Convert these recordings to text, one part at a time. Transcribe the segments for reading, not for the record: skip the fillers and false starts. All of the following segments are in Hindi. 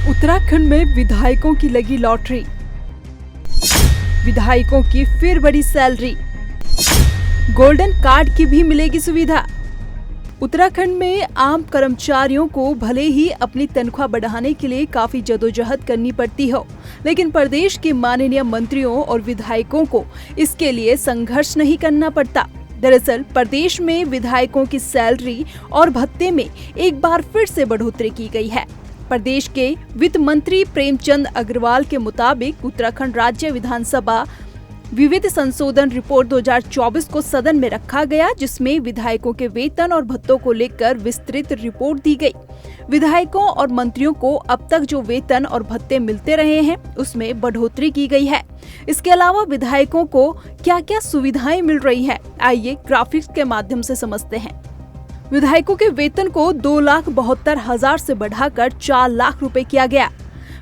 उत्तराखंड में विधायकों की लगी लॉटरी। विधायकों की फिर बड़ी सैलरी, गोल्डन कार्ड की भी मिलेगी सुविधा। उत्तराखंड में आम कर्मचारियों को भले ही अपनी तनख्वाह बढ़ाने के लिए काफी जदोजहद करनी पड़ती हो, लेकिन प्रदेश के माननीय मंत्रियों और विधायकों को इसके लिए संघर्ष नहीं करना पड़ता। दरअसल प्रदेश में विधायकों की सैलरी और भत्ते में एक बार फिर से बढ़ोतरी की गई है। प्रदेश के वित्त मंत्री प्रेमचंद अग्रवाल के मुताबिक उत्तराखंड राज्य विधानसभा विविध संशोधन रिपोर्ट 2024 को सदन में रखा गया, जिसमें विधायकों के वेतन और भत्तों को लेकर विस्तृत रिपोर्ट दी गई। विधायकों और मंत्रियों को अब तक जो वेतन और भत्ते मिलते रहे हैं, उसमें बढ़ोतरी की गई है। इसके अलावा विधायकों को क्या क्या सुविधाएं मिल रही है, आइए ग्राफिक्स के माध्यम से समझते हैं। विधायकों के वेतन को 2,72,000 से बढ़ाकर 4 लाख रुपए किया गया।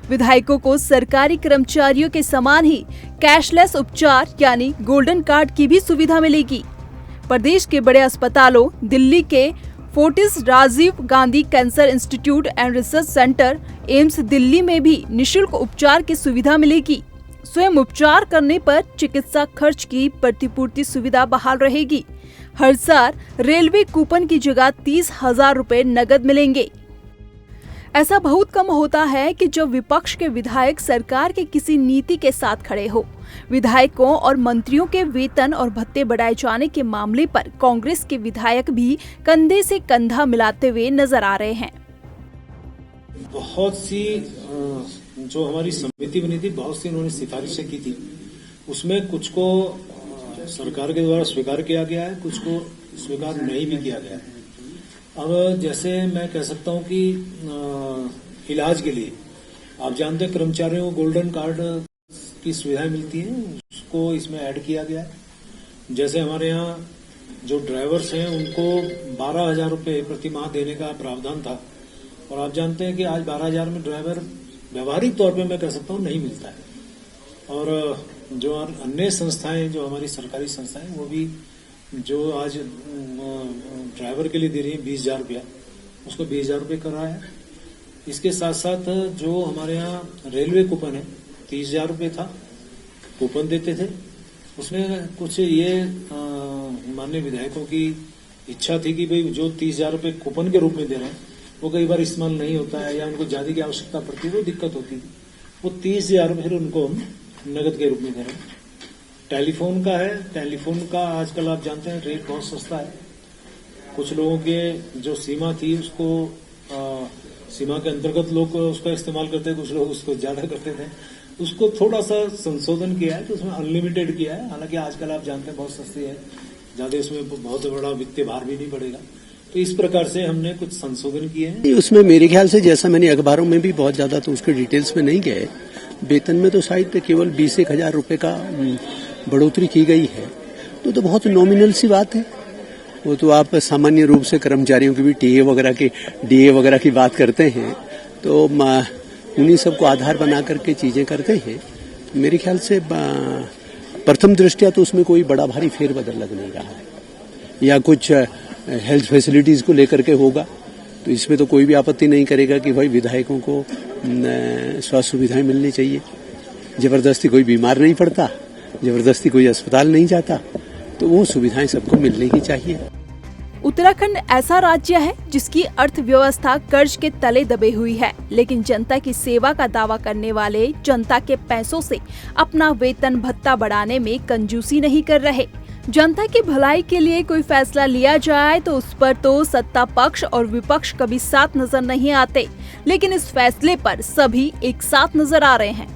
विधायकों को सरकारी कर्मचारियों के समान ही कैशलेस उपचार यानी गोल्डन कार्ड की भी सुविधा मिलेगी। प्रदेश के बड़े अस्पतालों दिल्ली के Fortis Rajiv Gandhi cancer institute and research centre AIIMS Delhi में भी निशुल्क उपचार की सुविधा मिलेगी। स्वयं उपचार करने पर चिकित्सा खर्च की प्रतिपूर्ति सुविधा बहाल रहेगी। हर साल रेलवे कूपन की जगह 30,000 रुपए नगद मिलेंगे। ऐसा बहुत कम होता है कि जब विपक्ष के विधायक सरकार के किसी नीति के साथ खड़े हो। विधायकों और मंत्रियों के वेतन और भत्ते बढ़ाए जाने के मामले पर कांग्रेस के विधायक भी कंधे से कंधा मिलाते हुए नजर आ रहे हैं। बहुत सी जो हमारी समिति बनी थी, बहुत सी उन्होंने सिफारिशें की थी। उसमें कुछ को सरकार के द्वारा स्वीकार किया गया है, कुछ को स्वीकार नहीं भी किया गया है। अब जैसे मैं कह सकता हूं कि इलाज के लिए आप जानते हैं कर्मचारियों को गोल्डन कार्ड की सुविधाएं मिलती हैं, उसको इसमें ऐड किया गया है। जैसे हमारे यहाँ जो ड्राइवर्स हैं उनको 12,000 रुपये प्रति माह देने का प्रावधान था, और आप जानते हैं कि आज 12,000 में ड्राइवर व्यवहारिक तौर पे मैं कह सकता हूँ नहीं मिलता है। और जो अन्य संस्थाएं, जो हमारी सरकारी संस्थाएं, वो भी जो आज ड्राइवर के लिए दे रही है 20,000 रुपया, उसको 20,000 रुपये कर रहा है। इसके साथ साथ जो हमारे यहाँ रेलवे कूपन है, 30,000 रुपये था, कूपन देते थे। उसमें कुछ ये माननीय विधायकों की इच्छा थी कि भाई जो 30,000 रुपये कूपन के रूप में दे रहे हैं वो कई बार इस्तेमाल नहीं होता है या उनको ज्यादा की आवश्यकता पड़ती है, वो दिक्कत होती थी। वो 30,000 फिर उनको नगद के रूप में दे रहे हैं। टेलीफोन का है, टेलीफोन का आजकल आप जानते हैं रेट बहुत सस्ता है। कुछ लोगों के जो सीमा थी उसको सीमा के अंतर्गत लोग उसका इस्तेमाल करते थे, कुछ लोग उसको ज्यादा करते थे। उसको थोड़ा सा संशोधन किया है, तो उसमें अनलिमिटेड किया है। हालांकि आजकल आप जानते हैं बहुत सस्ती है, ज्यादा इसमें बहुत बड़ा वित्तीय भार भी नहीं पड़ेगा। तो इस प्रकार से हमने कुछ संशोधन किए हैं। उसमें मेरे ख्याल से, जैसा मैंने अखबारों में भी बहुत ज्यादा तो उसके डिटेल्स में नहीं गए, वेतन में तो शायद केवल 20,000 रुपए का बढ़ोतरी की गई है। तो बहुत नॉमिनल सी बात है। वो तो आप सामान्य रूप से कर्मचारियों की भी डीए वगैरह की बात करते हैं, तो उन्हीं सबको आधार बना करके चीजें करते हैं। मेरे ख्याल से प्रथम दृष्टया तो उसमें कोई बड़ा भारी फेरबदल लग नहीं रहा है, या कुछ हेल्थ फैसिलिटीज को लेकर के होगा, तो इसमें तो कोई भी आपत्ति नहीं करेगा कि भाई विधायकों को स्वास्थ्य सुविधाएं मिलनी चाहिए। जबरदस्ती कोई बीमार नहीं पड़ता, जबरदस्ती कोई अस्पताल नहीं जाता, तो वो सुविधाएं सबको मिलनी ही चाहिए। उत्तराखंड ऐसा राज्य है जिसकी अर्थव्यवस्था कर्ज के तले दबे हुई है, लेकिन जनता की सेवा का दावा करने वाले जनता के पैसों से अपना वेतन भत्ता बढ़ाने में कंजूसी नहीं कर रहे। जनता की भलाई के लिए कोई फैसला लिया जाए तो उस पर तो सत्ता पक्ष और विपक्ष कभी साथ नजर नहीं आते, लेकिन इस फैसले पर सभी एक साथ नजर आ रहे हैं।